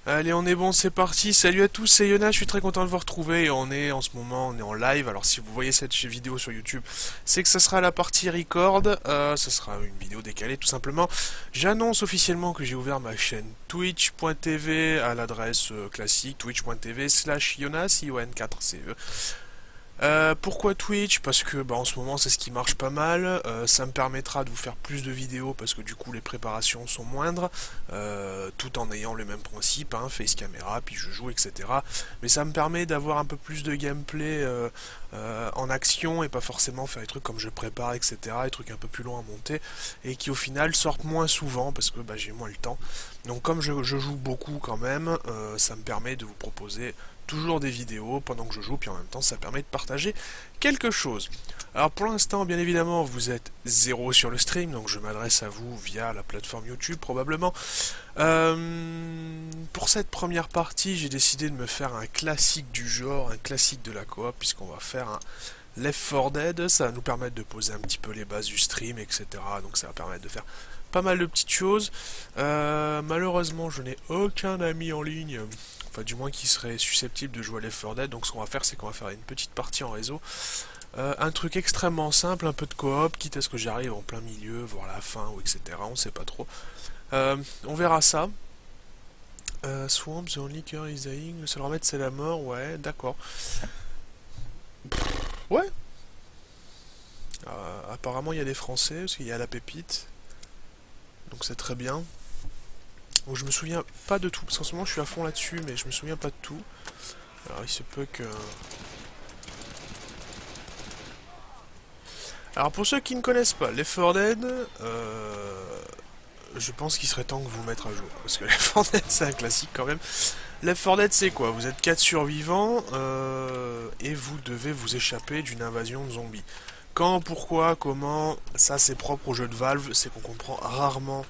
Allez, on est bon, c'est parti. Salut à tous, c'est Yona, je suis très content de vous retrouver. Et on est en ce moment, on est en live. Alors si vous voyez cette vidéo sur YouTube, c'est que ça sera la partie record. Ça sera une vidéo décalée tout simplement. J'annonce officiellement que j'ai ouvert ma chaîne twitch.tv à l'adresse classique twitch.tv/Yonas, ION4CE. Pourquoi Twitch? Parce que en ce moment c'est ce qui marche pas mal. Ça me permettra de vous faire plus de vidéos parce que du coup les préparations sont moindres, tout en ayant le même principe, hein, face caméra, puis je joue, etc. Mais ça me permet d'avoir un peu plus de gameplay en action et pas forcément faire des trucs comme je prépare, etc. Des trucs un peu plus longs à monter et qui au final sortent moins souvent parce que j'ai moins le temps. Donc comme je joue beaucoup quand même, ça me permet de vous proposer toujours des vidéos pendant que je joue, puis en même temps ça permet de partager quelque chose. Alors pour l'instant, bien évidemment, vous êtes zéro sur le stream, donc je m'adresse à vous via la plateforme YouTube probablement. Pour cette première partie, j'ai décidé de me faire un classique du genre, un classique de la coop, puisqu'on va faire un Left 4 Dead. Ça va nous permettre de poser un petit peu les bases du stream, etc. Donc ça va permettre de faire pas mal de petites choses. Malheureusement, je n'ai aucun ami en ligne, enfin du moins qui serait susceptible de jouer à Left 4 Dead. Donc ce qu'on va faire, c'est qu'on va faire une petite partie en réseau. Un truc extrêmement simple, un peu de coop, quitte à ce que j'arrive en plein milieu, voir la fin, ou etc. On sait pas trop. On verra ça. Swamp, the only cure is dying, le seul remède c'est la mort, ouais, d'accord. Ouais. Apparemment il y a des Français, parce qu'il y a la pépite. Donc c'est très bien. Donc je me souviens pas de tout, parce qu'en ce moment je suis à fond là-dessus, mais je me souviens pas de tout. Alors il se peut que... Alors pour ceux qui ne connaissent pas, Left 4 Dead, je pense qu'il serait temps que vous mettre à jour. Parce que Left 4 Dead c'est un classique quand même. Left 4 Dead c'est quoi? Vous êtes 4 survivants et vous devez vous échapper d'une invasion de zombies. Quand, pourquoi, comment, ça c'est propre au jeu de Valve, c'est qu'on comprend rarement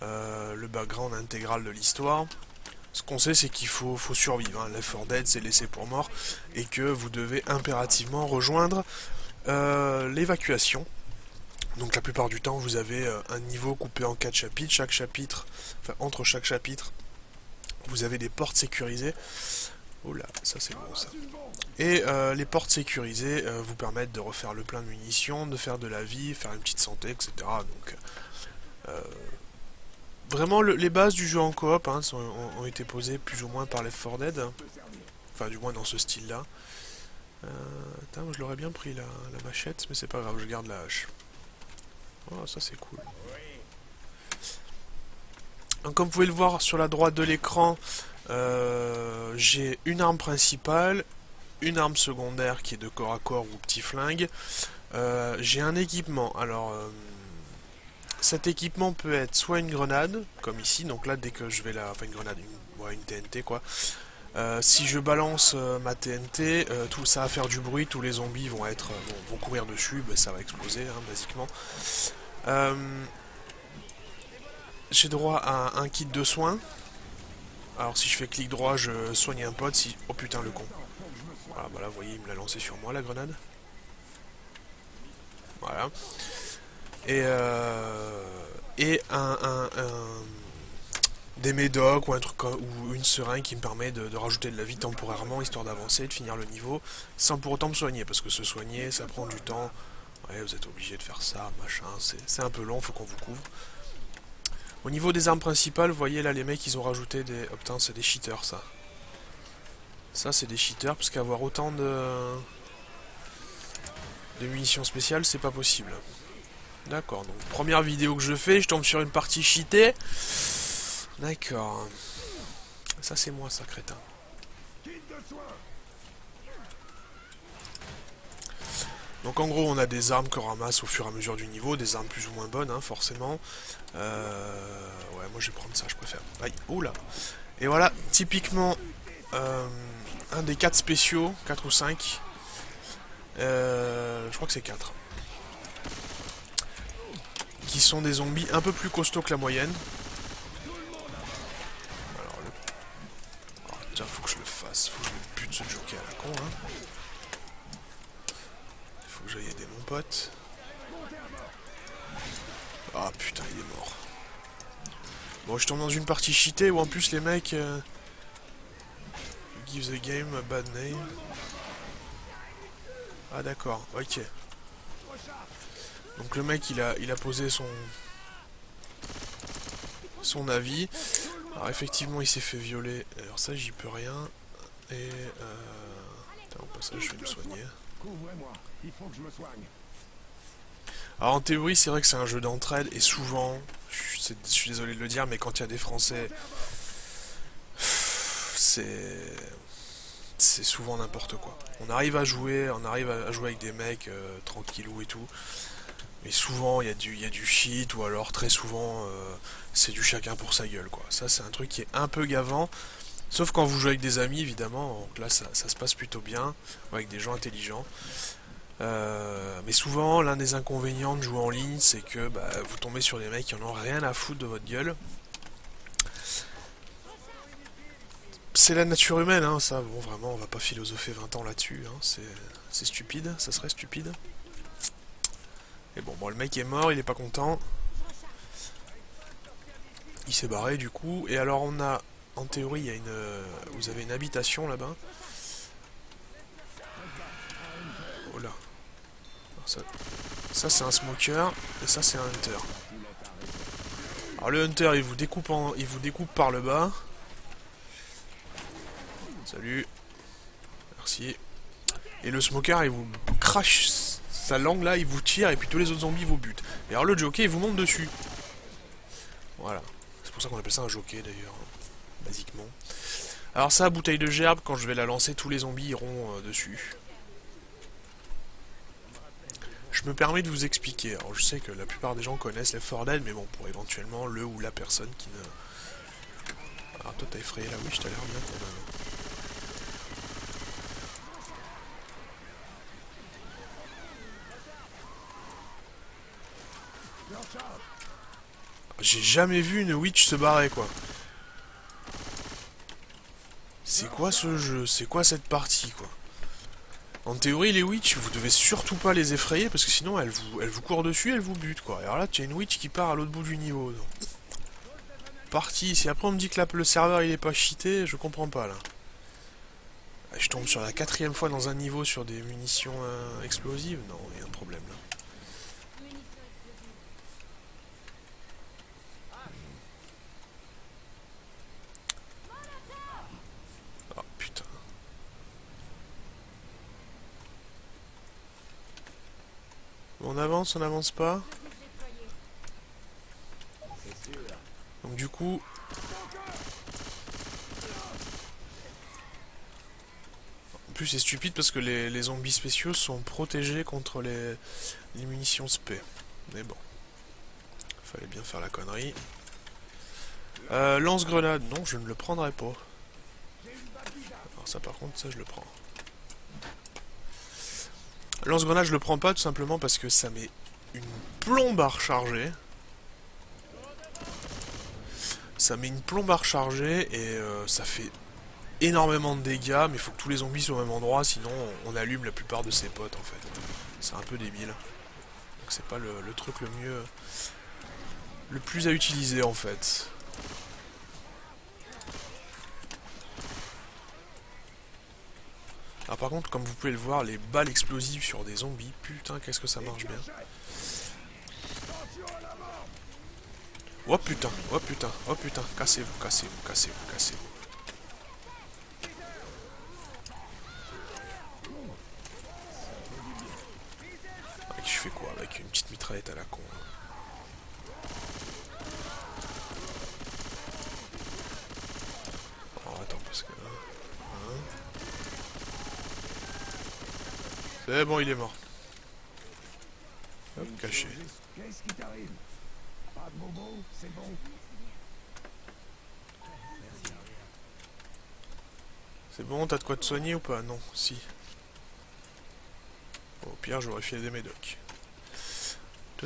le background intégral de l'histoire. Ce qu'on sait, c'est qu'il faut survivre. Hein. Left 4 Dead, c'est laissé pour mort. Et que vous devez impérativement rejoindre l'évacuation. Donc la plupart du temps, vous avez un niveau coupé en 4 chapitres. Chaque chapitre, enfin entre chaque chapitre, vous avez des portes sécurisées. Oh là, ça c'est bon ça. Et les portes sécurisées vous permettent de refaire le plein de munitions, de faire de la vie, faire une petite santé, etc. Donc vraiment les bases du jeu en coop hein, ont été posées plus ou moins par Left 4 Dead. Enfin du moins dans ce style là. Je l'aurais bien pris la machette, mais c'est pas grave, je garde la hache. Oh ça c'est cool. Donc, comme vous pouvez le voir sur la droite de l'écran, j'ai une arme principale, une arme secondaire qui est de corps à corps ou petit flingue. J'ai un équipement. Alors, cet équipement peut être soit une grenade, comme ici. Donc là, dès que je vais la... Enfin, une grenade, une TNT, quoi. Si je balance ma TNT, tout ça va faire du bruit. Tous les zombies vont être... vont courir dessus. Ça va exploser, hein, basiquement. J'ai droit à un kit de soins. Alors si je fais clic droit, je soigne un pote. Si... Oh putain, le con. Voilà, là, vous voyez, il me l'a lancé sur moi, la grenade. Voilà. Et des médocs ou un truc ou une seringue qui me permet de rajouter de la vie temporairement, histoire d'avancer, de finir le niveau, sans pour autant me soigner. Parce que se soigner, ça prend du temps. Ouais, vous êtes obligé de faire ça, machin. C'est un peu long, faut qu'on vous couvre. Au niveau des armes principales, vous voyez là, les mecs, ils ont rajouté des... Oh putain, c'est des cheaters, ça. Ça, c'est des cheaters, parce qu'avoir autant de munitions spéciales, c'est pas possible. D'accord, donc première vidéo que je fais, je tombe sur une partie cheatée. D'accord. Ça, c'est moi, ça, crétin. Donc en gros, on a des armes qu'on ramasse au fur et à mesure du niveau, des armes plus ou moins bonnes, hein, forcément. Ouais, moi je vais prendre ça, je préfère. Aïe, oula. Et voilà, typiquement, un des 4 spéciaux, 4 ou 5. Je crois que c'est 4. Qui sont des zombies un peu plus costauds que la moyenne. Alors, oh, tiens, faut que je le fasse. Faut que je le bute ce joker à la con, hein. Faut que j'aille aider mon pote. Ah putain, il est mort. Bon, je tombe dans une partie cheatée où en plus les mecs... give the game a bad name. Ah d'accord, ok. Donc le mec il a posé son avis. Alors effectivement il s'est fait violer. Alors ça j'y peux rien. Et au passage je vais me soigner. Alors en théorie c'est vrai que c'est un jeu d'entraide et souvent, je suis désolé de le dire, mais quand il y a des Français, c'est souvent n'importe quoi. On arrive à jouer avec des mecs tranquillou et tout. Mais souvent il y a du shit ou alors très souvent c'est du chacun pour sa gueule quoi. Ça c'est un truc qui est un peu gavant. Sauf quand vous jouez avec des amis évidemment, donc là ça se passe plutôt bien, avec des gens intelligents. Mais souvent l'un des inconvénients de jouer en ligne c'est que bah, vous tombez sur des mecs qui en ont rien à foutre de votre gueule. C'est la nature humaine, hein, ça, bon vraiment on va pas philosopher 20 ans là-dessus, hein, c'est stupide, ça serait stupide. Et bon, le mec est mort, il est pas content. Il s'est barré du coup. Et alors on a, en théorie, il y a vous avez une habitation là-bas. Oh là. Ça c'est un smoker et ça c'est un hunter. Alors le hunter il vous découpe par le bas. Salut. Merci. Et le smoker il vous crache sa langue là, il vous tire et puis tous les autres zombies vous butent. Et alors le jockey il vous monte dessus. Voilà. C'est pour ça qu'on appelle ça un jockey d'ailleurs, basiquement. Alors ça, bouteille de gerbe, quand je vais la lancer, tous les zombies iront dessus. Je me permets de vous expliquer. Alors je sais que la plupart des gens connaissent Left 4 Dead, mais bon, pour éventuellement le ou la personne qui ne... Alors toi t'as effrayé la witch, t'as l'air bien qu'on a... J'ai jamais vu une witch se barrer quoi. C'est quoi ce jeu? C'est quoi cette partie quoi? En théorie les witch vous devez surtout pas les effrayer parce que sinon elles vous courent dessus, elles vous butent quoi. Et alors là tu as une witch qui part à l'autre bout du niveau. Donc. Parti, si après on me dit que là, le serveur il est pas cheaté, je comprends pas là. Je tombe sur la 4ème fois dans un niveau sur des munitions explosives? Non, il y a un problème là. Oh putain. On avance pas. Donc du coup... En plus c'est stupide parce que les zombies spéciaux sont protégés contre les munitions spé. Mais bon. Fallait bien faire la connerie. Lance-grenade, non je ne le prendrai pas. Alors ça par contre, ça je le prends. Lance-grenade je le prends pas tout simplement parce que ça met une plombe à recharger. Ça met une plombe à recharger et ça fait énormément de dégâts, mais il faut que tous les zombies soient au même endroit, sinon on allume la plupart de ses potes en fait. C'est un peu débile. Donc c'est pas le truc le mieux... le plus à utiliser en fait. Alors par contre, comme vous pouvez le voir, les balles explosives sur des zombies, putain qu'est-ce que ça marche bien. Oh putain, oh putain, oh putain, cassez-vous, cassez-vous, cassez-vous, cassez-vous. Je fais quoi avec une petite mitraillette à la con hein. Oh attends parce que... Hein. C'est bon, il est mort. Hop, caché. Qu'est-ce qui t'arrive? Pas de bobo, c'est bon. C'est bon, t'as de quoi te soigner ou pas? Non, si. Bon, au pire, j'aurais filé des médocs. Je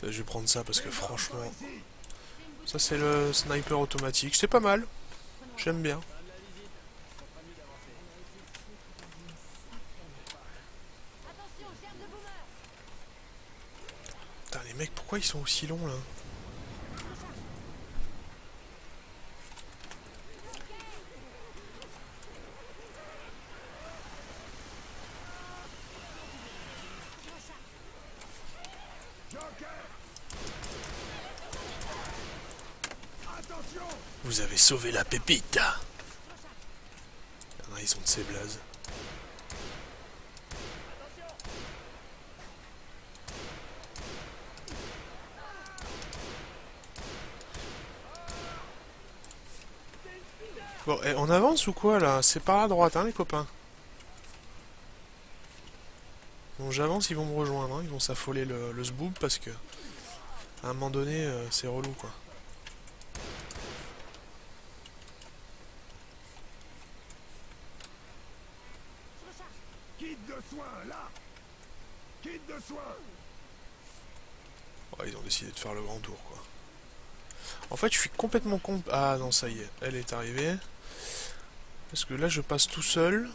vais prendre ça parce que franchement... Ça c'est le sniper automatique, c'est pas mal. J'aime bien. Putain, les mecs, pourquoi ils sont aussi longs là? Vous avez sauvé la pépite. Ah, ils ont de ces blazes. Bon, et on avance ou quoi là? C'est par la droite, hein, les copains. Bon, j'avance, ils vont me rejoindre, hein. Ils vont s'affoler le zboob parce que à un moment donné, c'est relou quoi. Kit de soin, là. Kit de soin. Ouais, ils ont décidé de faire le grand tour quoi. En fait, je suis complètement con. Ah non, ça y est, elle est arrivée. Parce que là, je passe tout seul.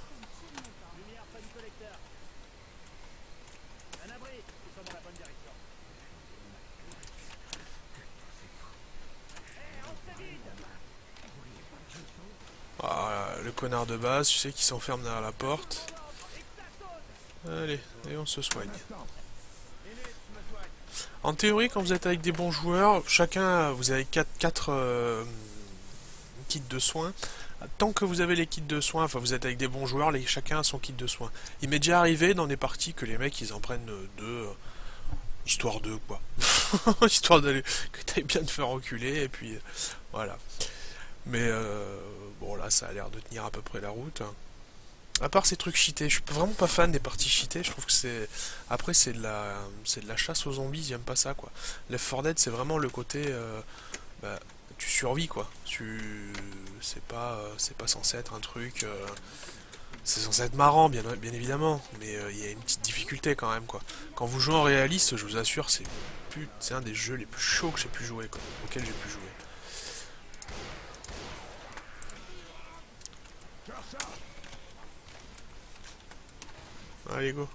Ah, le connard de base, tu sais, qui s'enferme derrière la porte. Allez, et on se soigne. En théorie, quand vous êtes avec des bons joueurs, chacun, vous avez 4 kits de soins. Tant que vous avez les kits de soins, enfin vous êtes avec des bons joueurs, chacun a son kit de soins. Il m'est déjà arrivé dans des parties que les mecs ils en prennent deux, histoire de quoi. Histoire d'aller, que t'ailles bien te faire reculer, et puis voilà. Mais bon là ça a l'air de tenir à peu près la route. À part ces trucs cheatés, je suis vraiment pas fan des parties cheatées, je trouve que c'est... Après c'est de la chasse aux zombies, j'aime pas ça quoi. Left 4 Dead c'est vraiment le côté... bah, tu survis quoi. C'est pas censé être un truc... c'est censé être marrant bien évidemment, mais il y a une petite difficulté quand même quoi. Quand vous jouez en réaliste, je vous assure, c'est un des jeux les plus chauds que j'ai pu jouer quoi, auquel j'ai pu jouer. Allez go.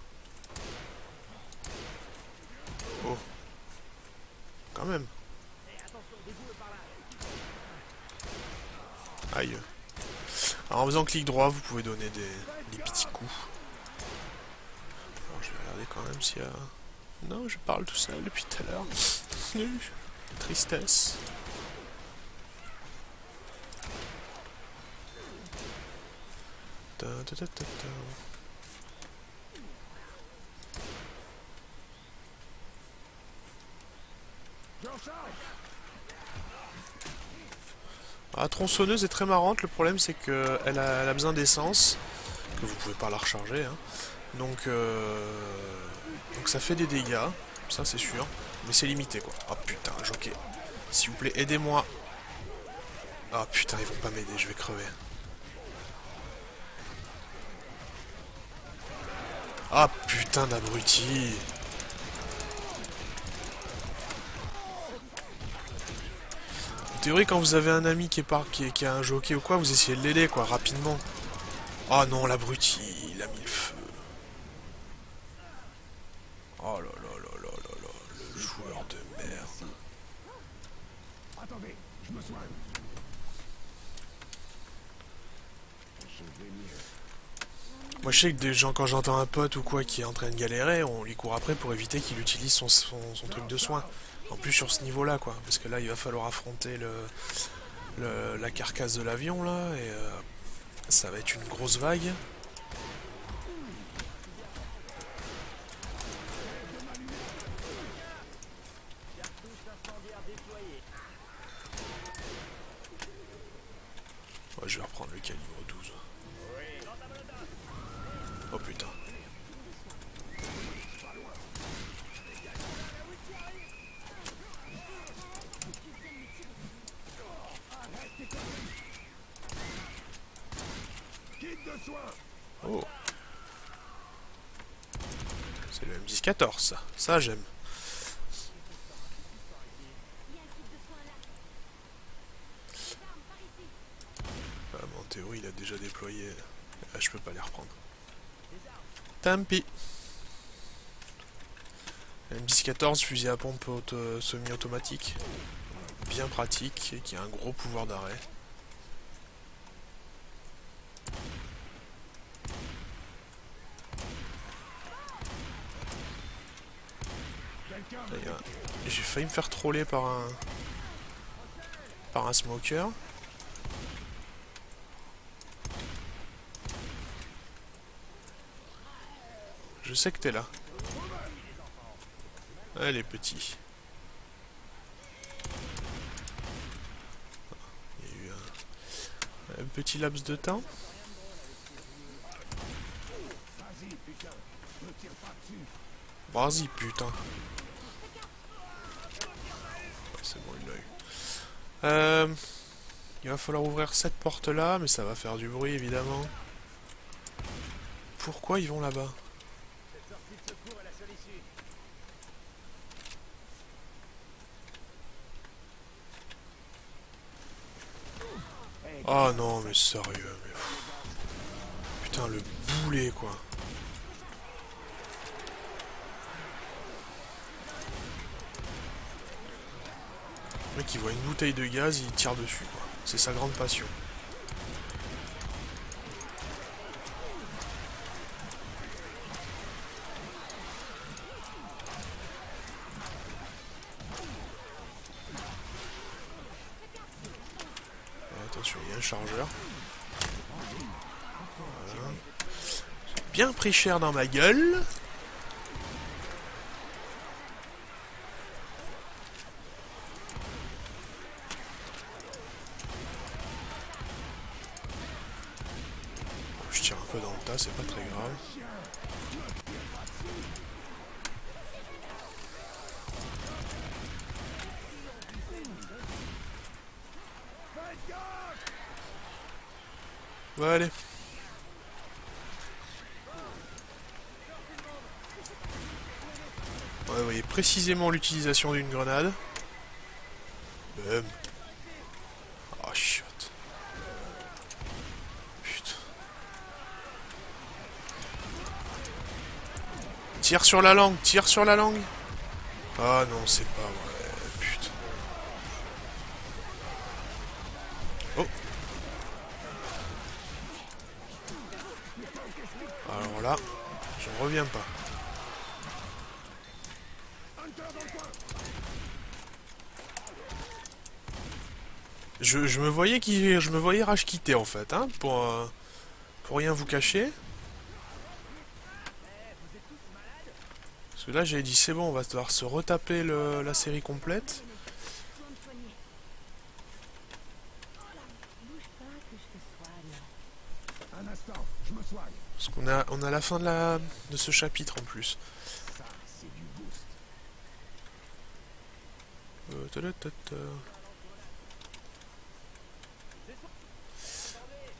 Oh. Quand même. Aïe. Alors en faisant clic droit, vous pouvez donner des petits coups. Alors, je vais regarder quand même s'il y a... Non, je parle tout seul depuis tout à l'heure. Tristesse. Ta, ta, ta, ta, ta. La tronçonneuse est très marrante, le problème c'est qu'elle a besoin d'essence, que vous pouvez pas la recharger, hein. Donc ça fait des dégâts, ça c'est sûr, mais c'est limité quoi. Oh putain, jockey. S'il vous plaît, aidez-moi. Ah putain, ils vont pas m'aider, je vais crever. Ah putain d'abruti. En théorie, quand vous avez un ami qui a un jockey ou quoi, vous essayez de l'aider quoi, rapidement. Oh non, l'abruti, il a mis le feu. Oh là là là là là là, le joueur de merde. Attendez, je me soigne. Je vais mieux. Moi je sais que des gens, quand j'entends un pote ou quoi qui est en train de galérer, on lui court après pour éviter qu'il utilise son truc de soin. En plus sur ce niveau là quoi, parce que là il va falloir affronter la carcasse de l'avion là, et ça va être une grosse vague. Ouais, je vais reprendre le calibre 12. Oh putain. Oh. C'est le M10-14 ça. Ça j'aime. Ah, mais en théorie il a déjà déployé. Là je peux pas les reprendre. Tant pis. M10-14, fusil à pompe semi-automatique. Bien pratique et qui a un gros pouvoir d'arrêt. J'ai failli me faire troller par un smoker. Je sais que t'es là. Allez, petit. Il y a eu un petit laps de temps. Vas-y, putain. C'est bon, il l'a eu. Il va falloir ouvrir cette porte-là, mais ça va faire du bruit, évidemment. Pourquoi ils vont là-bas? Oh non, mais sérieux, mais... Putain, le boulet, quoi. Le mec, il voit une bouteille de gaz, il tire dessus, quoi. C'est sa grande passion. Attention, il y a un chargeur. Voilà. J'ai bien pris cher dans ma gueule. Je tire un peu dans le tas, c'est pas très grave. Bon, allez. Ouais, vous voyez précisément l'utilisation d'une grenade. Bam. Oh, shit. Putain. Tire sur la langue, tire sur la langue. Ah non, c'est pas vrai. Putain. Oh. Alors là, j'en reviens pas. Je me voyais rage quitter en fait, hein, pour rien vous cacher. Parce que là j'avais dit c'est bon, on va devoir se retaper la série complète. Parce qu'on a la fin de ce chapitre en plus.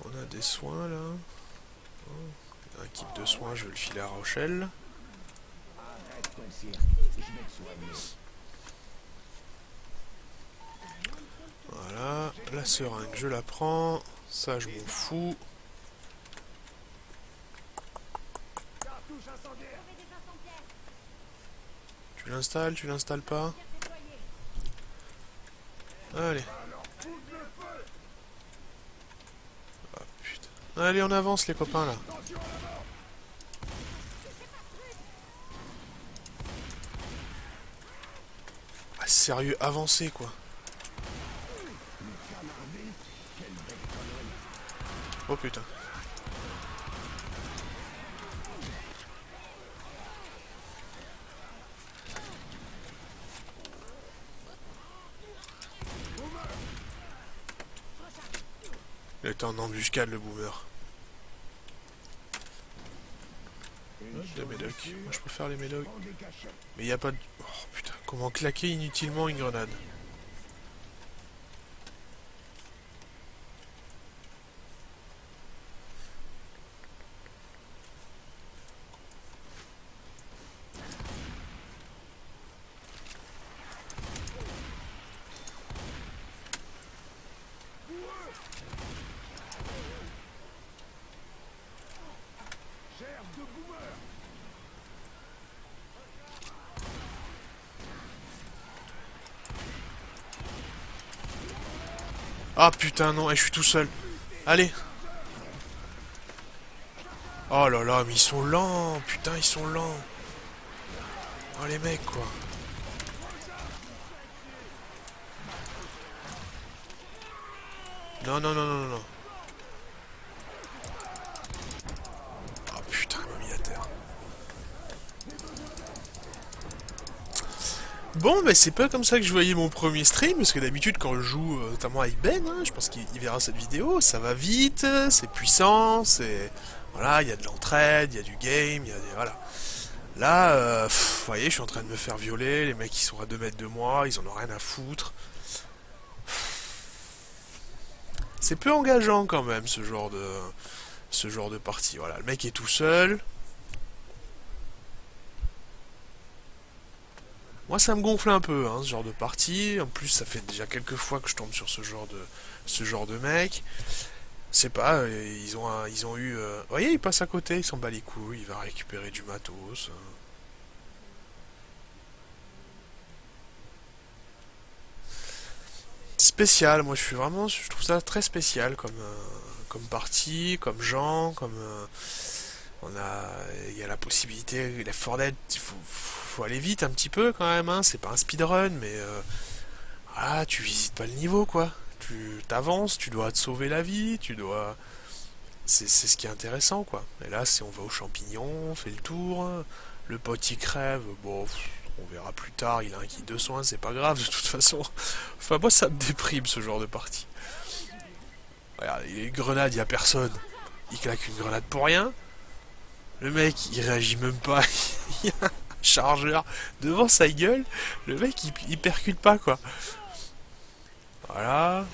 On a des soins là. Un kit de soins, je vais le filer à Rochelle. Voilà, la seringue, je la prends. Ça, je m'en fous. Tu l'installes, tu l'installes pas? Allez. Ah putain. Allez, on avance les copains là. Ah, sérieux, avancez quoi. Oh putain. Il était en embuscade le boomer. Les médocs. Moi je peux faire les médocs. Mais il n'y a pas de... Oh putain, comment claquer inutilement une grenade? Ah putain non, et je suis tout seul. Allez. Oh là là, mais ils sont lents. Putain, ils sont lents. Oh les mecs quoi. Non, non, non, non, non. Oh putain, il m'a mis à terre. Bon, mais c'est pas comme ça que je voyais mon premier stream, parce que d'habitude quand je joue, notamment avec Ben, hein, je pense qu'il verra cette vidéo, ça va vite, c'est puissant, c'est... Voilà, il y a de l'entraide, il y a du game, il y a des... Voilà. Là, vous voyez, je suis en train de me faire violer, les mecs ils sont à 2 mètres de moi, ils en ont rien à foutre. C'est peu engageant quand même, ce genre de partie. Voilà, le mec est tout seul. Moi, ça me gonfle un peu, hein, ce genre de partie. En plus, ça fait déjà quelques fois que je tombe sur ce genre de mec. C'est pas, ils ont eu... Vous voyez, il passe à côté, il s'en bat les couilles, il va récupérer du matos. Spécial, moi je trouve ça très spécial comme partie, comme gens, comme... il y a la possibilité, les Dead, faut aller vite un petit peu quand même, hein, c'est pas un speedrun, mais voilà, tu visites pas le niveau quoi. Tu t'avances, tu dois te sauver la vie, tu dois... C'est ce qui est intéressant quoi. Et là, si on va aux champignons, on fait le tour, le pote il crève, bon, on verra plus tard, il a un kit de soins, c'est pas grave de toute façon. Enfin, moi ça me déprime ce genre de partie. Regarde, il y a une grenade, il y a personne. Il claque une grenade pour rien. Le mec, il réagit même pas. Il y a un chargeur devant sa gueule. Le mec, il percute pas, quoi. Voilà.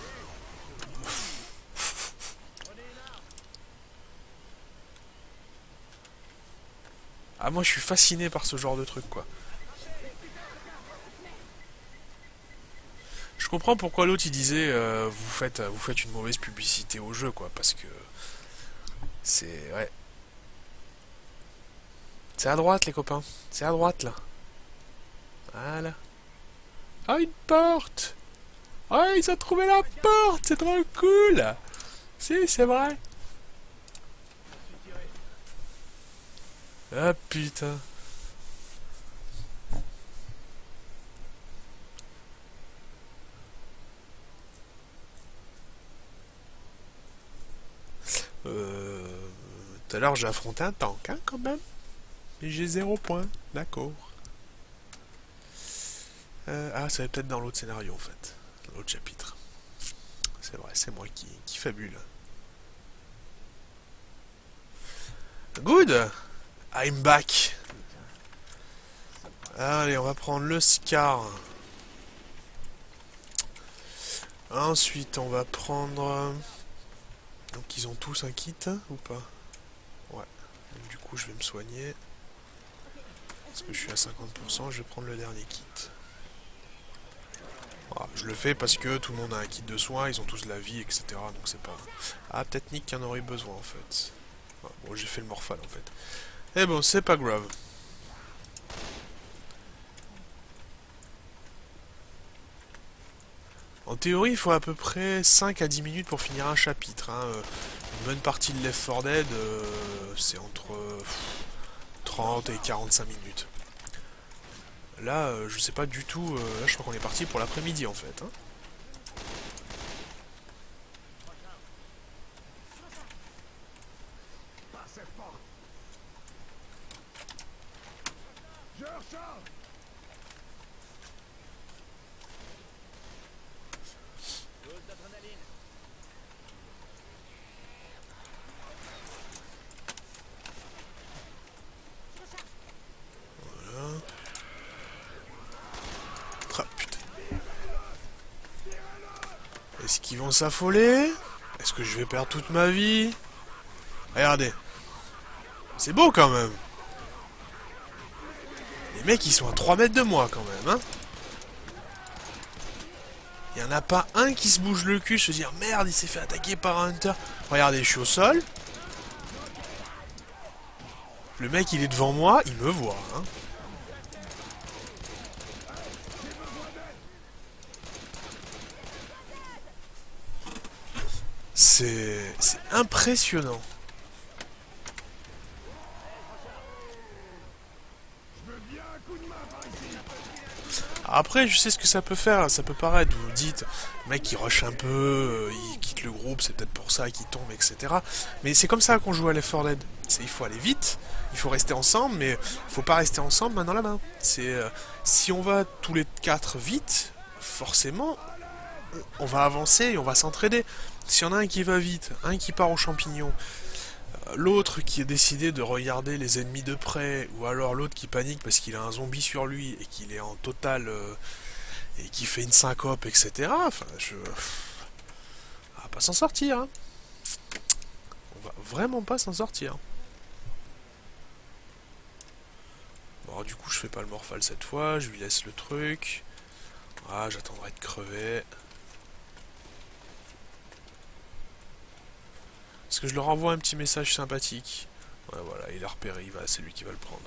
Ah, moi, je suis fasciné par ce genre de truc, quoi. Je comprends pourquoi l'autre, il disait vous faites une mauvaise publicité au jeu, quoi. Parce que c'est... Ouais. C'est à droite, les copains. C'est à droite, là. Voilà. Ah, une porte! Ah, ils ont trouvé la porte! C'est trop cool! Si, c'est vrai. Ah, putain. Tout à l'heure, j'ai affronté un tank, hein, quand même. Mais j'ai 0 points. D'accord. Ah, ça va peut-être dans l'autre scénario, en fait. Dans l'autre chapitre. C'est vrai, c'est moi qui fabule. Good! I'm back. Allez, on va prendre le Scar. Ensuite, on va prendre... Donc, ils ont tous un kit, ou pas? Ouais. Donc, du coup, je vais me soigner. Parce que je suis à 50%, je vais prendre le dernier kit. Voilà, je le fais parce que tout le monde a un kit de soins, ils ont tous de la vie, etc. Donc c'est pas... Ah, peut-être Nick qui en aurait besoin, en fait. Ah, bon, j'ai fait le morphal, en fait. Eh bon, c'est pas grave. En théorie, il faut à peu près 5 à 10 minutes pour finir un chapitre. Hein. Une bonne partie de Left 4 Dead, c'est entre 30 et 45 minutes. Là, je sais pas du tout... là, je crois qu'on est parti pour l'après-midi, en fait. Hein. Par cette porte. Je recharge. Voilà. Ah, putain. Est-ce qu'ils vont s'affoler? Est-ce que je vais perdre toute ma vie? Regardez. C'est beau quand même. Les mecs, ils sont à 3 mètres de moi quand même, hein. Il y en a pas un qui se bouge le cul, se dire merde, il s'est fait attaquer par un hunter. Regardez, je suis au sol. Le mec, il est devant moi, il me voit, hein. c'est impressionnant. Après, je sais ce que ça peut faire, ça peut paraître, vous vous dites, le mec il rush un peu, il quitte le groupe, c'est peut-être pour ça qu'il tombe, etc. Mais c'est comme ça qu'on joue à Left 4 Dead. Il faut aller vite, il faut rester ensemble, mais il faut pas rester ensemble main dans la main. Si on va tous les quatre vite, forcément, on va avancer et on va s'entraider. S'il y en a un qui va vite, un qui part aux champignons, l'autre qui a décidé de regarder les ennemis de près, ou alors l'autre qui panique parce qu'il a un zombie sur lui et qu'il est en total et qui fait une syncope, etc. Enfin, on va pas s'en sortir. Hein. On va vraiment pas s'en sortir. Bon, alors, du coup, je fais pas le morphal cette fois, je lui laisse le truc. Ah, j'attendrai de crever. Est-ce que je leur envoie un petit message sympathique? Ouais, voilà, il a repéré, c'est lui qui va le prendre.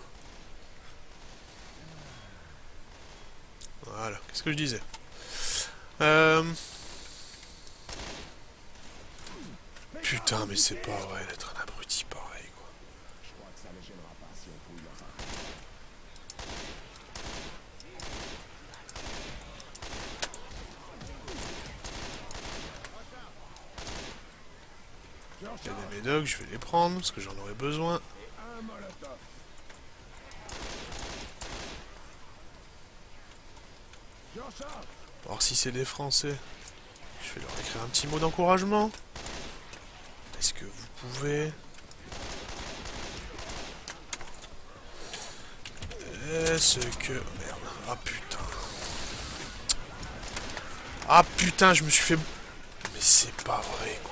Voilà, qu'est-ce que je disais? Putain, mais c'est pas vrai d'être un abruti pareil, quoi. Je crois que ça ne gênera pas si on fouille dans un... Il y a des médocs, je vais les prendre, parce que j'en aurai besoin. Un molotov. Voir si c'est des Français. Je vais leur écrire un petit mot d'encouragement. Est-ce que vous pouvez... Est-ce que... Merde. Ah putain. Ah putain, je me suis fait... Mais c'est pas vrai, quoi.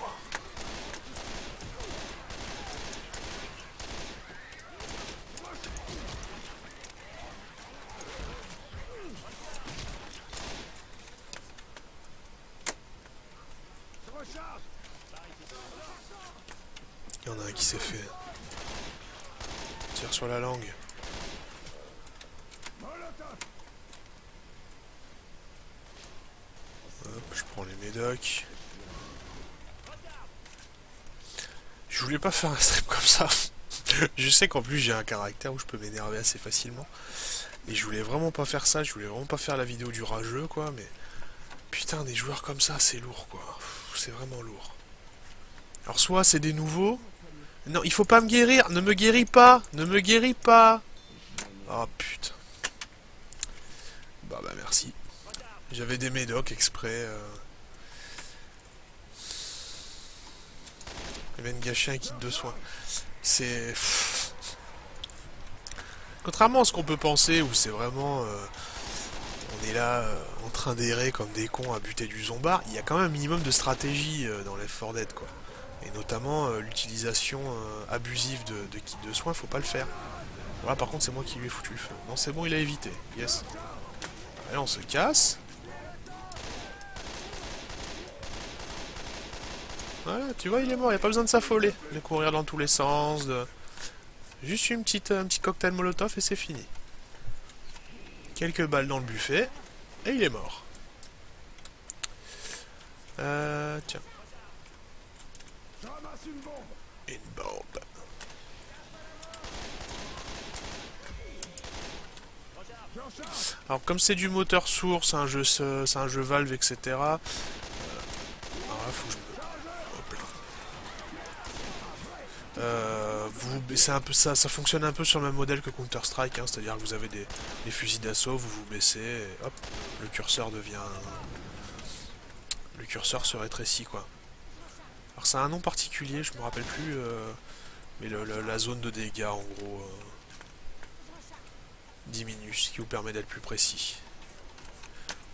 Il y en a un qui s'est fait. Tire sur la langue. Hop, je prends les médocs. Je voulais pas faire un stream comme ça. Je sais qu'en plus j'ai un caractère où je peux m'énerver assez facilement. Et je voulais vraiment pas faire ça, je voulais vraiment pas faire la vidéo du rageux, quoi, mais... Putain, des joueurs comme ça, c'est lourd, quoi. C'est vraiment lourd. Alors soit c'est des nouveaux... Non, il faut pas me guérir, ne me guéris pas, ne me guéris pas. Oh putain. Bah merci. J'avais des médocs exprès. Il va me gâcher un kit de soins. C'est... Contrairement à ce qu'on peut penser, où c'est vraiment... on est là en train d'errer comme des cons à buter du zombard, il y a quand même un minimum de stratégie dans Left 4 Dead, quoi. Et notamment l'utilisation abusive de kits de soins, faut pas le faire. Voilà, par contre c'est moi qui lui ai foutu le feu. Non, c'est bon, il a évité. Yes. Allez, on se casse. Voilà, tu vois, il est mort, il n'y a pas besoin de s'affoler, de courir dans tous les sens, de... Juste un petit cocktail molotov et c'est fini. Quelques balles dans le buffet, et il est mort. Tiens. Une bombe. Alors comme c'est du moteur source, c'est un jeu Valve, etc. Alors là, faut que je me... Hop là. C'est un peu ça fonctionne un peu sur le même modèle que Counter Strike, hein, c'est-à-dire que vous avez des fusils d'assaut, vous vous baissez, et hop, le curseur devient... Le curseur se rétrécit, quoi. Alors ça a un nom particulier, je me rappelle plus, mais la zone de dégâts en gros diminue, ce qui vous permet d'être plus précis.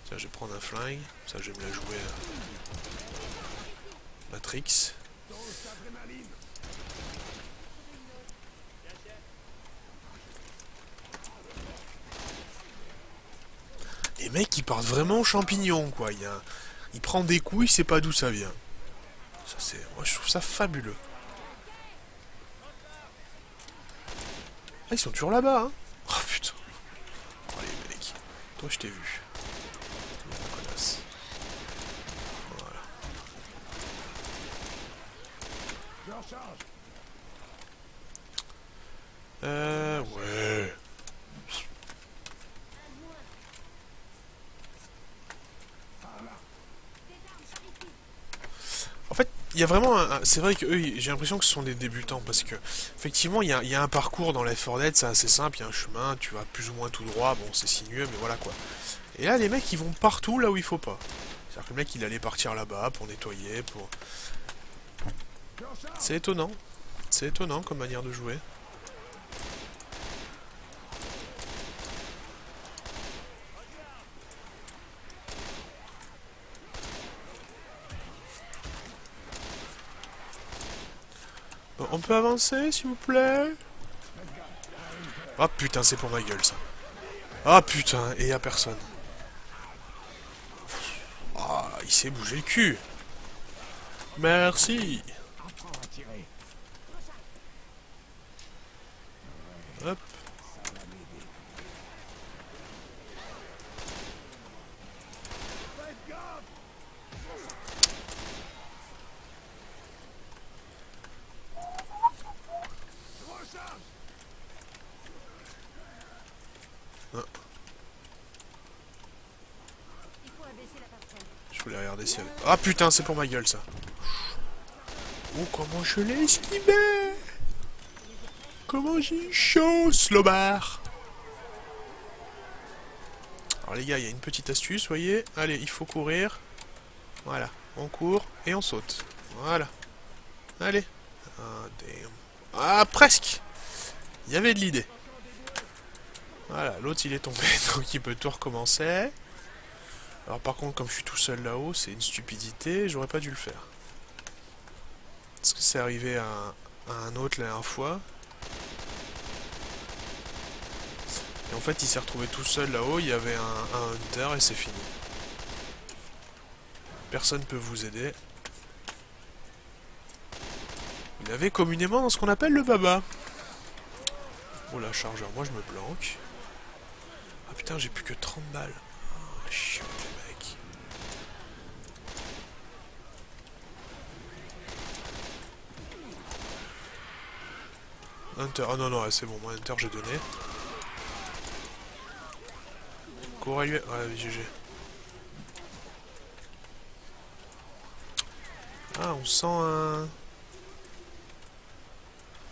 Tiens, je vais prendre un flingue, ça je vais me la jouer Matrix. Les mecs ils partent vraiment aux champignons, quoi. Il prend des coups, il sait pas d'où ça vient. Ça c'est... Moi je trouve ça fabuleux. Ah, ils sont toujours là-bas, hein. Oh putain. Allez mec, toi je t'ai vu. Connasse. Voilà. recharge. Ouais. En fait, il y a vraiment c'est vrai que eux, j'ai l'impression que ce sont des débutants parce que effectivement, il y a un parcours dans Left 4 Dead, c'est assez simple, il y a un chemin, tu vas plus ou moins tout droit, bon, c'est sinueux, mais voilà quoi. Et là, les mecs, ils vont partout là où il faut pas. C'est-à-dire que le mec, il allait partir là-bas pour nettoyer, pour... C'est étonnant. C'est étonnant comme manière de jouer. Bon, on peut avancer, s'il vous plaît? Ah putain, c'est pour ma gueule, ça. Ah putain, et y a personne. Ah, il s'est bougé le cul. Merci. Apprends à tirer. Hop. Ça va m'aider. Faites gaffe. Recharge. Ah, Il faut abaisser la passerelle. je voulais regarder si elle... Ah putain, c'est pour ma gueule, ça. Oh, comment je l'ai esquivé. Comment j'ai eu chaud, Slobard. Alors les gars, il y a une petite astuce, voyez. Allez, il faut courir. Voilà, on court et on saute. Voilà. Allez. Ah, damn. Ah, presque. Il y avait de l'idée. Voilà, l'autre il est tombé, donc il peut tout recommencer. Alors par contre, comme je suis tout seul là-haut, c'est une stupidité, j'aurais pas dû le faire. Parce que c'est arrivé à un autre la dernière fois. Et en fait, il s'est retrouvé tout seul là-haut, il y avait un hunter et c'est fini. Personne peut vous aider. Il avait communément dans ce qu'on appelle le baba. Oh la chargeur, moi je me planque. Ah putain, j'ai plus que 30 balles. Ah, chiant, les mecs. Hunter, ah non, non, ouais, c'est bon, moi Hunter j'ai donné. Cours à lui. Ouais, GG. Ah, on sent un...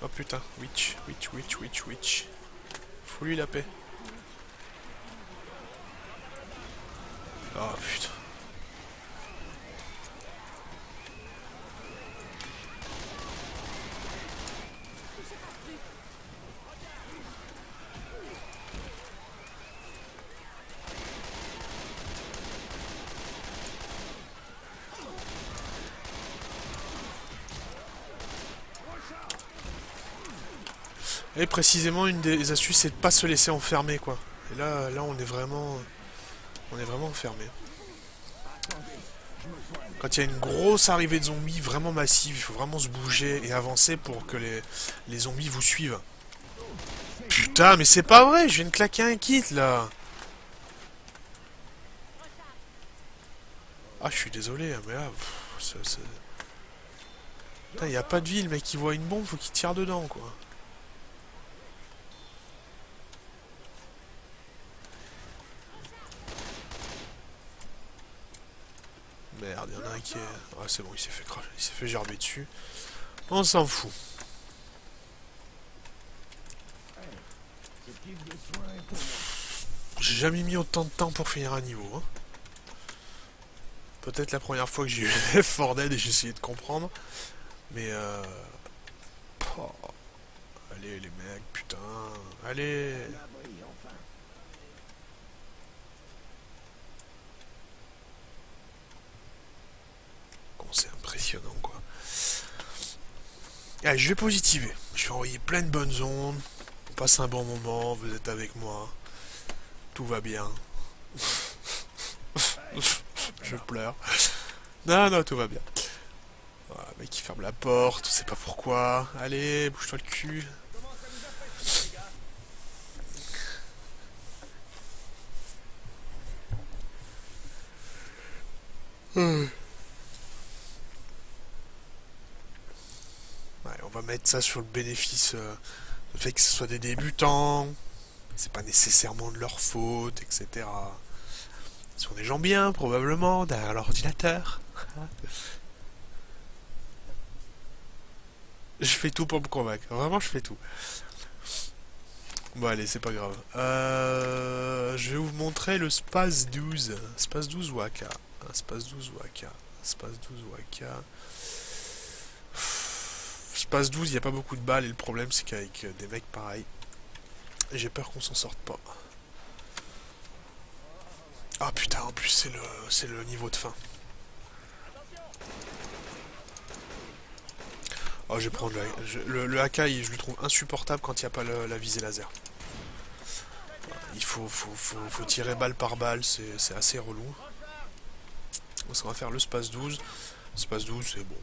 Oh putain, witch, witch, witch, witch, witch. Faut lui la paix. Oh putain. Et précisément, une des astuces, c'est de pas se laisser enfermer, quoi. Et là, on est vraiment enfermé. Quand il y a une grosse arrivée de zombies vraiment massive, il faut vraiment se bouger et avancer pour que les zombies vous suivent. Putain, mais c'est pas vrai, je viens de claquer un kit, là. Ah, je suis désolé, mais là... Putain, y a pas de vie, le mec qui voit une bombe, faut qu'il tire dedans, quoi. Merde, y'en a un qui est... Ah, c'est bon, il s'est fait cracher, il s'est fait gerber dessus. On s'en fout. Ce kit de soins est pour moi. J'ai jamais mis autant de temps pour finir un niveau, hein. Peut-être la première fois que j'ai eu Left 4 Dead et j'ai essayé de comprendre. Mais oh. Allez les mecs, putain. Allez. L'abri, enfin. Bon, c'est impressionnant quoi. Allez, je vais positiver. Je vais envoyer plein de bonnes ondes. On passe un bon moment, vous êtes avec moi. Tout va bien. Je pleure. Non, non, tout va bien. Voilà, le mec qui ferme la porte, on sait pas pourquoi. Allez, bouge-toi le cul. Ouais, va mettre ça sur le bénéfice, le fait que ce soit des débutants, c'est pas nécessairement de leur faute, etc. Ce sont des gens bien, probablement, derrière l'ordinateur. Je fais tout pour me convaincre. Vraiment, je fais tout. Bon, allez, c'est pas grave. Je vais vous montrer le Space 12. Space 12 ou AK. Space 12 ou AK. Space 12 ou AK. Space 12, il n'y a pas beaucoup de balles. Et le problème, c'est qu'avec des mecs pareils, j'ai peur qu'on s'en sorte pas. Ah putain, en plus, c'est le niveau de fin. Oh, je vais prendre le AK, je le trouve insupportable quand il n'y a pas la visée laser. Il faut tirer balle par balle, c'est assez relou. Donc, on va faire le Space 12. Space 12, c'est bon.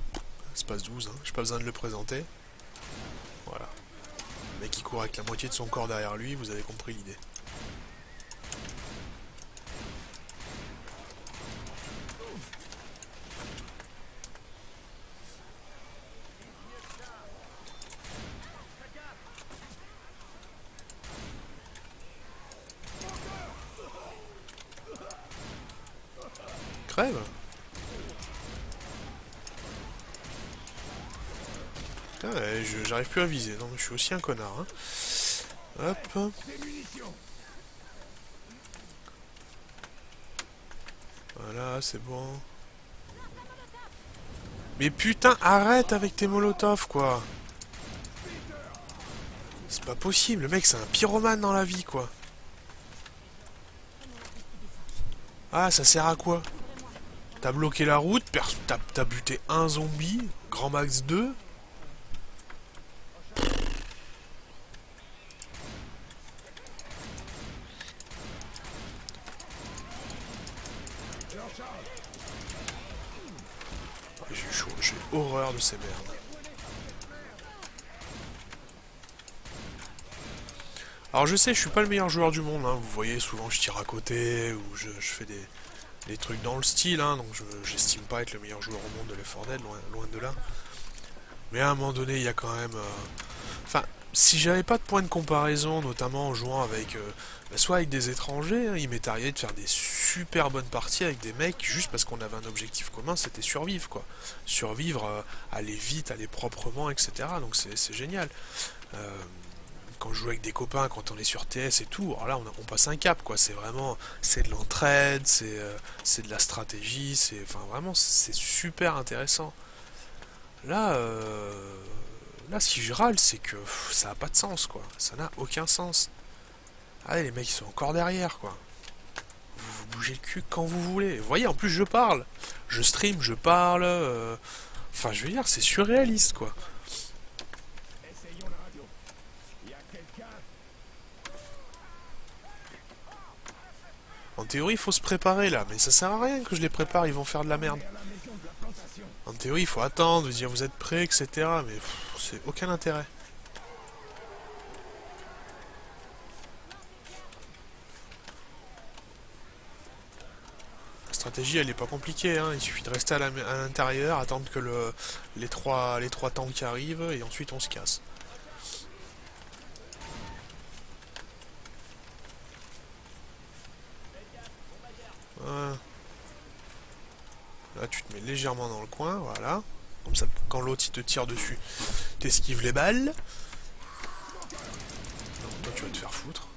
Space 12, hein. J'ai pas besoin de le présenter. Voilà. Le mec qui court avec la moitié de son corps derrière lui, vous avez compris l'idée. Crève. Putain, j'arrive plus à viser, non, je suis aussi un connard. Hein. Hop. Voilà, c'est bon. Mais putain, arrête avec tes molotovs, quoi. C'est pas possible, le mec c'est un pyromane dans la vie, quoi. Ah, ça sert à quoi? T'as bloqué la route, t'as buté un zombie, grand max 2. J'ai chaud, j'ai horreur de ces merdes. Alors je sais, je suis pas le meilleur joueur du monde, hein. Vous voyez, souvent je tire à côté, ou je fais des trucs dans le style, hein. Donc j'estime pas être le meilleur joueur au monde de Left 4 Dead, loin de là. Mais à un moment donné, il y a quand même... Enfin, si j'avais pas de point de comparaison, notamment en jouant avec... soit avec des étrangers, hein, il m'est arrivé de faire des super bonnes parties avec des mecs, juste parce qu'on avait un objectif commun, c'était survivre, quoi. Survivre, aller vite, aller proprement, etc. Donc c'est génial. Quand je joue avec des copains, quand on est sur TS et tout, alors là on passe un cap, quoi. C'est vraiment, c'est de l'entraide, c'est de la stratégie, enfin vraiment c'est super intéressant. Là, là si je râle, c'est que ça n'a pas de sens, quoi. Ça n'a aucun sens. Ah, les mecs ils sont encore derrière, quoi. Vous bougez le cul quand vous voulez. Vous voyez, en plus je parle, je stream, je parle. Enfin, je veux dire, c'est surréaliste, quoi. En théorie, il faut se préparer là, mais ça sert à rien que je les prépare, ils vont faire de la merde. En théorie, il faut attendre, dire vous êtes prêts, etc. Mais c'est aucun intérêt. La stratégie, elle est pas compliquée, hein. Il suffit de rester à l'intérieur, attendre que les trois tanks arrivent, et ensuite on se casse. Voilà. Là, tu te mets légèrement dans le coin, voilà. Comme ça, quand l'autre il te tire dessus, t'esquives les balles. Non, toi, tu vas te faire foutre.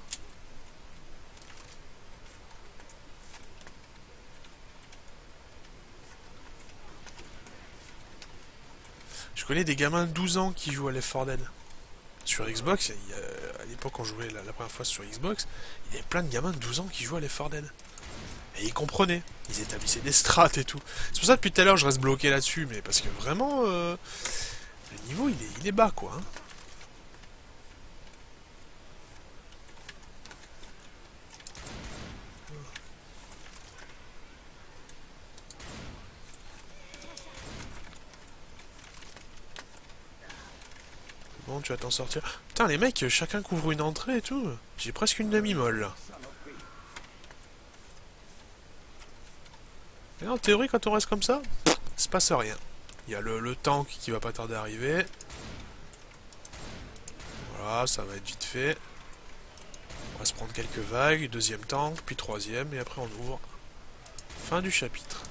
Je connais des gamins de 12 ans qui jouent à Left 4 Dead. Sur Xbox, à l'époque, quand on jouait la première fois sur Xbox, il y avait plein de gamins de 12 ans qui jouaient à Left 4 Dead. Et ils comprenaient, ils établissaient des strats et tout. C'est pour ça que depuis tout à l'heure je reste bloqué là-dessus, mais parce que vraiment, le niveau il est bas, quoi. Hein. Bon, tu vas t'en sortir. Putain, les mecs, chacun couvre une entrée et tout. J'ai presque une demi-molle là. Et en théorie, quand on reste comme ça, il se passe rien. Il y a le tank qui va pas tarder à arriver. Voilà, ça va être vite fait. On va se prendre quelques vagues, deuxième tank, puis troisième, et après on ouvre. Fin du chapitre.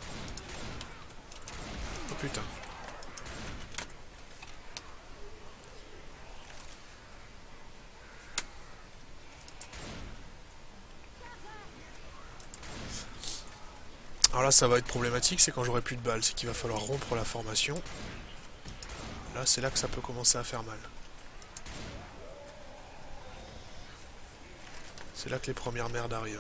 Oh putain. Alors là, ça va être problématique, c'est quand j'aurai plus de balles, c'est qu'il va falloir rompre la formation. Là, c'est là que ça peut commencer à faire mal. C'est là que les premières merdes arrivent.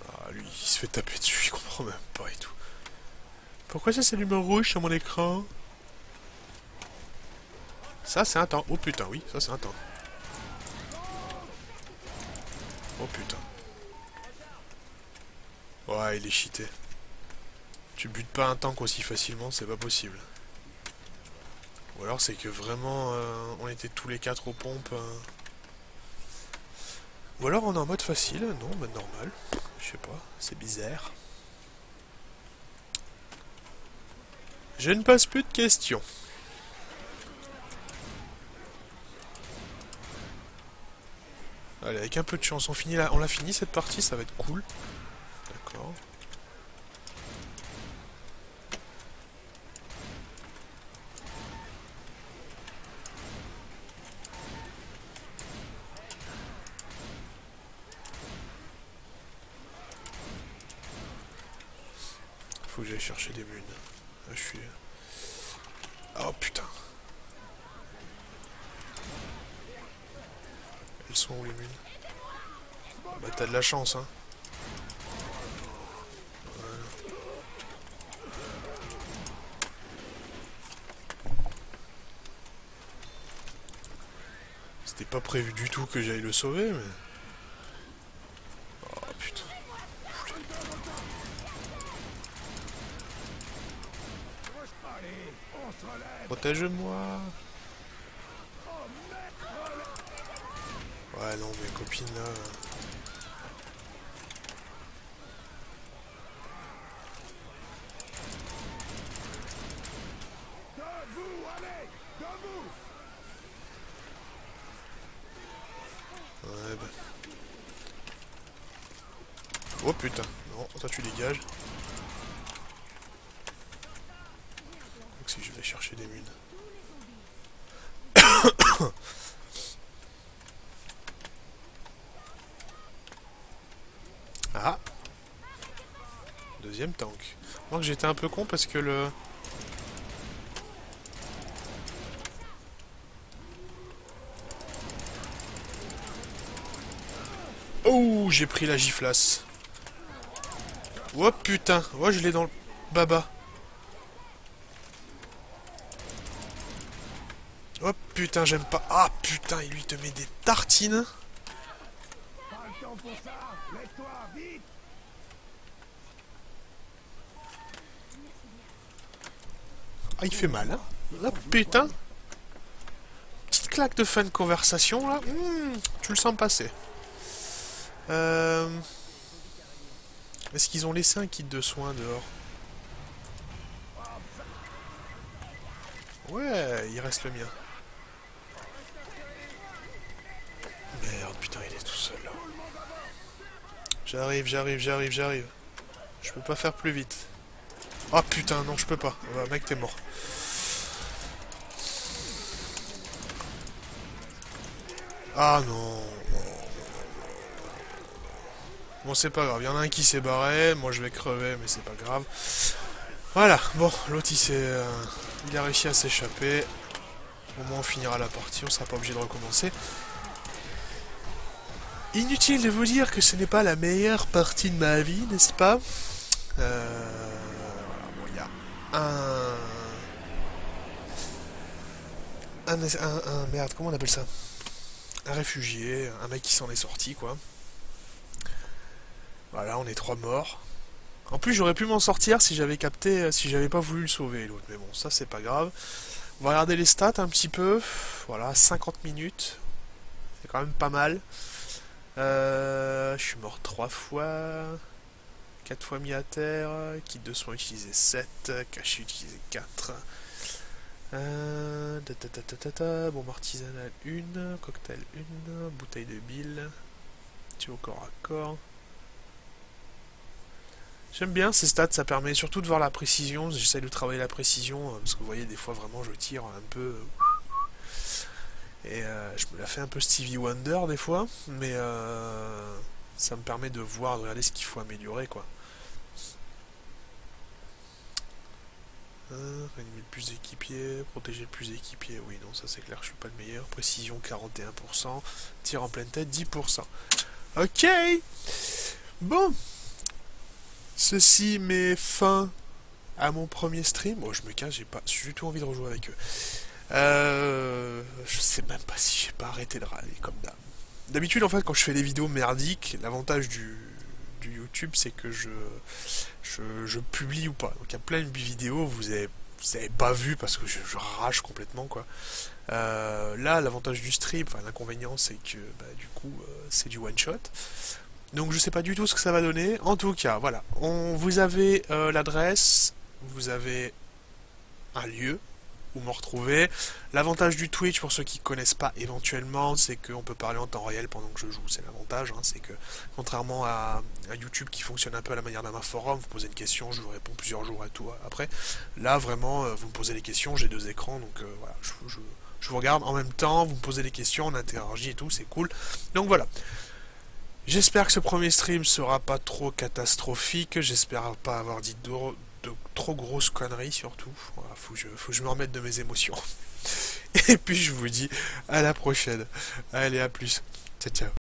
Ah, lui, il se fait taper dessus, il comprend même pas et tout. Pourquoi ça s'allume en rouge sur mon écran? Ça, c'est un tank. Oh putain, oui, ça c'est un tank. Oh putain. Ouais, il est cheaté. Tu butes pas un tank aussi facilement, c'est pas possible. Ou alors c'est que vraiment on était tous les quatre aux pompes. Ou alors on est en mode facile, non, mode normal. Je sais pas, c'est bizarre. Je ne pose plus de questions. Allez, avec un peu de chance, on l'a fini cette partie, ça va être cool. D'accord. Faut que j'aille chercher des munes. Là, je suis... Oh putain. Elles sont où les munes? Bah t'as de la chance, hein. Voilà. C'était pas prévu du tout que j'aille le sauver, mais... Oh putain. Allez, on se relève. Protège-moi. Ouais, non, mes copines là. Debout, allez, debout. Ouais, bah. Oh putain. Non, toi tu dégages. Donc si je vais chercher des munes. Ah. Deuxième tank. Moi que j'étais un peu con parce que le... Oh, j'ai pris la giflasse. Oh putain. Oh, je l'ai dans le baba. Oh putain, j'aime pas. Ah putain, il lui te met des tartines. Pas le temps pour ça. Lève-toi, vite. Ah, il fait mal, hein. Ah putain. Petite claque de fin de conversation, là. Tu le sens passer. Est-ce qu'ils ont laissé un kit de soins dehors? Ouais, il reste le mien. Merde, putain, il est tout seul, là. J'arrive. Je peux pas faire plus vite. Ah putain, non, je peux pas. Ouais, mec, t'es mort. Ah non. Bon, c'est pas grave. Il y en a un qui s'est barré. Moi, je vais crever, mais c'est pas grave. Voilà. Bon, l'autre, il a réussi à s'échapper. Au moins, on finira la partie. On sera pas obligé de recommencer. Inutile de vous dire que ce n'est pas la meilleure partie de ma vie, n'est-ce pas? Voilà, bon, il y a merde, comment on appelle ça? Un réfugié, un mec qui s'en est sorti, quoi. Voilà, on est 3 morts. En plus, j'aurais pu m'en sortir si j'avais capté, si j'avais pas voulu le sauver, l'autre. Mais bon, ça, c'est pas grave. On va regarder les stats un petit peu. Voilà, 50 minutes. C'est quand même pas mal. Je suis mort 3 fois. 4 fois mis à terre. Kit de soins utilisé 7. Cachet utilisé 4. Bombe artisanale 1. Cocktail 1. Bouteille de bile. Tir au corps à corps. J'aime bien ces stats, ça permet surtout de voir la précision. J'essaie de travailler la précision, parce que vous voyez, des fois vraiment je tire un peu. Et je me la fais un peu Stevie Wonder des fois, mais ça me permet de voir, de regarder ce qu'il faut améliorer, quoi. Réanimer le plus d'équipiers, protéger le plus d'équipiers, oui, non, ça c'est clair, je suis pas le meilleur. Précision 41%, tir en pleine tête 10%. Ok. Bon. Ceci met fin à mon premier stream. Bon, je me cache, j'ai pas du tout envie de rejouer avec eux. Je sais même pas si j'ai pas arrêté de râler comme d'hab. D'habitude, en fait, quand je fais des vidéos merdiques, l'avantage du YouTube, c'est que je publie ou pas. Donc il y a plein de vidéos, vous avez pas vu parce que je rage complètement, quoi. Là, l'avantage du stream, enfin l'inconvénient, c'est que du coup, c'est du one shot. Donc je sais pas du tout ce que ça va donner. En tout cas, voilà. Vous avez l'adresse, vous avez un lieu où me retrouver. L'avantage du Twitch, pour ceux qui connaissent pas éventuellement, c'est qu'on peut parler en temps réel pendant que je joue. C'est l'avantage, hein, c'est que contrairement à YouTube qui fonctionne un peu à la manière d'un forum, vous posez une question, je vous réponds plusieurs jours à tout après. Là, vraiment, vous me posez les questions, j'ai 2 écrans, donc voilà, je vous regarde en même temps, vous me posez des questions, on interagit et tout, c'est cool. Donc voilà. J'espère que ce premier stream sera pas trop catastrophique. J'espère pas avoir dit de trop grosses conneries surtout. Voilà, faut que je me remette de mes émotions. Et puis je vous dis à la prochaine. Allez, à plus. Ciao, ciao.